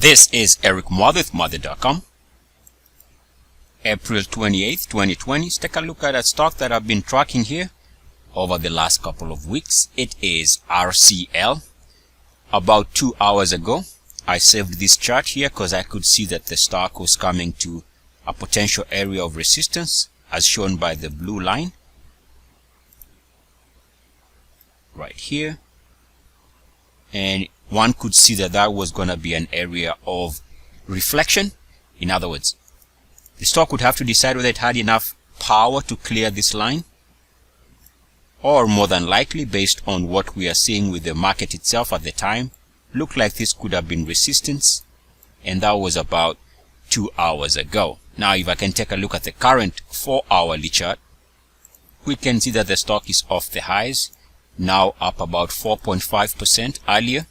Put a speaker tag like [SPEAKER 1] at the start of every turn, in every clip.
[SPEAKER 1] This is Eric Muathe with Muathe.com. April 28th, 2020. Let's take a look at a stock that I've been tracking here over the last couple of weeks. It is RCL. About 2 hours ago, I saved this chart here because I could see that the stock was coming to a potential area of resistance as shown by the blue line right here. And one could see that that was going to be an area of reflection. In other words, the stock would have to decide whether it had enough power to clear this line, or more than likely, based on what we are seeing with the market itself at the time, looked like this could have been resistance, and that was about 2 hours ago. Now, if I can take a look at the current 4-hourly chart, we can see that the stock is off the highs, now up about 4.5%. Earlier,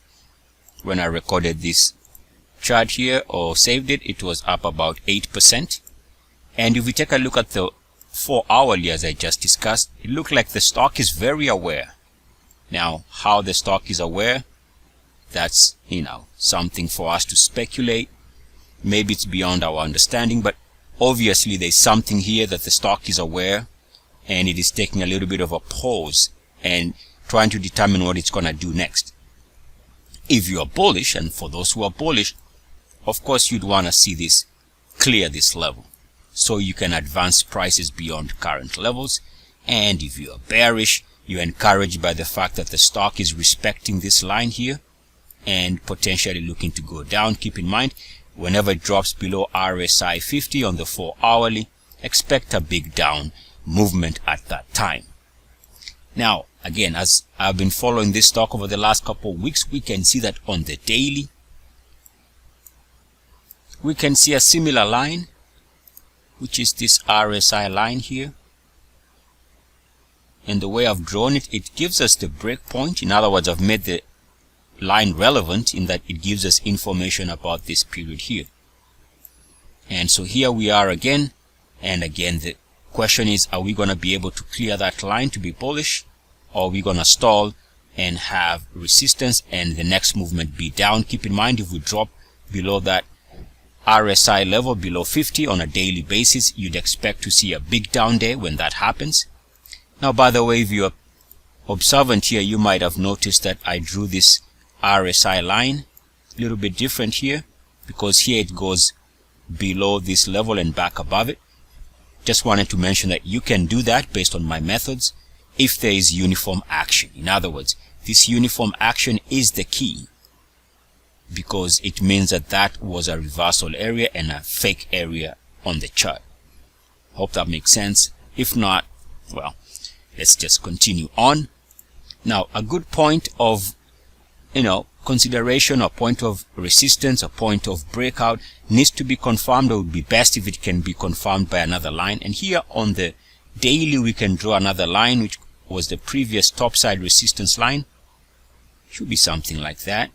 [SPEAKER 1] when I recorded this chart here or saved it, it was up about 8%. And if we take a look at the 4-hourly, as I just discussed, it looked like the stock is very aware. Now, how the stock is aware, that's, something for us to speculate. Maybe it's beyond our understanding, but obviously there's something here that the stock is aware, and it is taking a little bit of a pause and trying to determine what it's going to do next. If you are bullish, and for those who are bullish, of course you'd want to see this clear this level so you can advance prices beyond current levels. And if you are bearish, you're encouraged by the fact that the stock is respecting this line here and potentially looking to go down. Keep in mind, whenever it drops below RSI 50 on the 4-hourly, expect a big down movement at that time. Now, again, as I've been following this stock over the last couple of weeks, we can see that on the daily, we can see a similar line, which is this RSI line here. And the way I've drawn it, it gives us the break point. In other words, I've made the line relevant in that it gives us information about this period here. And so here we are again, and again the question is, are we going to be able to clear that line to be bullish, or are we going to stall and have resistance and the next movement be down? Keep in mind, if we drop below that RSI level, below 50 on a daily basis, you'd expect to see a big down day when that happens. Now, by the way, if you're observant here, you might have noticed that I drew this RSI line a little bit different here, because here it goes below this level and back above it. Just wanted to mention that you can do that based on my methods if there is uniform action. In other words, this uniform action is the key, because it means that that was a reversal area and a fake area on the chart. Hope that makes sense. If not, well, let's just continue on. Now, a good point of consideration, or point of resistance, or point of breakout needs to be confirmed, or would be best if it can be confirmed by another line. And here on the daily, we can draw another line, which was the previous topside resistance line. Should be something like that.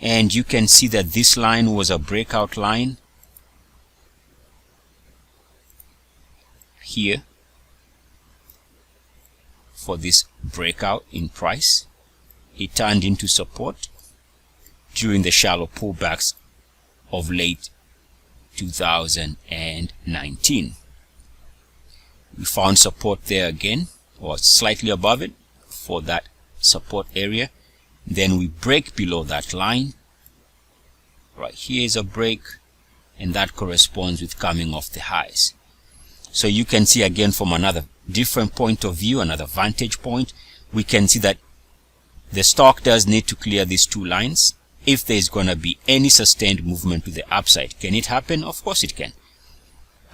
[SPEAKER 1] And you can see that this line was a breakout line here for this breakout in price. It turned into support during the shallow pullbacks of late 2019. We found support there again, or slightly above it, for that support area. Then we break below that line. Right here is a break, and that corresponds with coming off the highs. So you can see again from another different point of view, another vantage point, we can see that the stock does need to clear these two lines if there is going to be any sustained movement to the upside. Can it happen? Of course it can.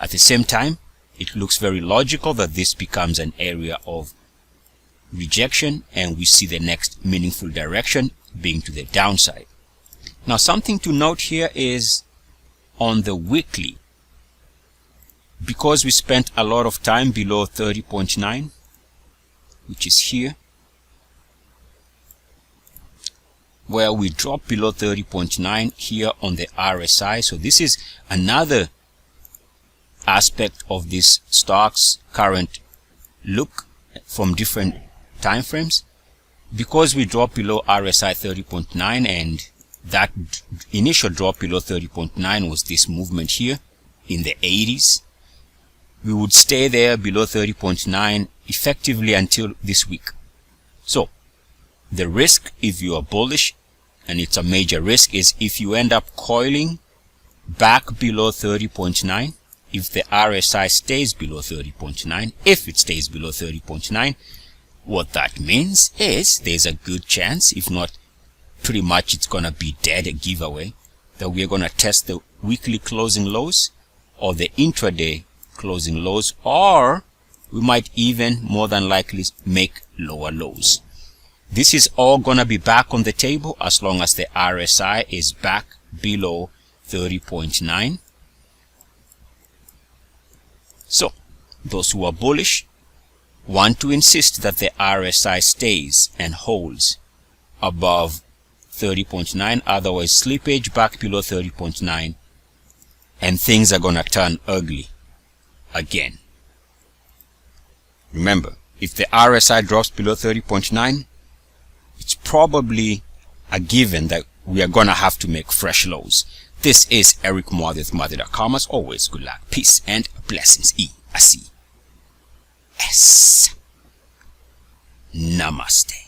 [SPEAKER 1] At the same time, it looks very logical that this becomes an area of rejection, and we see the next meaningful direction being to the downside. Now, something to note here is on the weekly, because we spent a lot of time below 30.9, which is here, where we drop below 30.9 here on the RSI. So this is another aspect of this stock's current look from different time frames. because we dropped below RSI 30.9, and that initial drop below 30.9 was this movement here in the 80s, we would stay there below 30.9 effectively until this week. So the risk, if you are bullish, and it's a major risk, is if you end up coiling back below 30.9, if the RSI stays below 30.9, if it stays below 30.9, what that means is there's a good chance, if not pretty much it's gonna be dead, a giveaway, that we're gonna test the weekly closing lows or the intraday closing lows, or we might even more than likely make lower lows. This is all gonna be back on the table as long as the RSI is back below 30.9. So those who are bullish want to insist that the RSI stays and holds above 30.9, otherwise slippage back below 30.9 and things are gonna turn ugly again. Remember, if the RSI drops below 30.9, it's probably a given that we are gonna have to make fresh lows. This is Eric Muathe with Muathe.com. As always, good luck, peace, and blessings. ETFs. Namaste.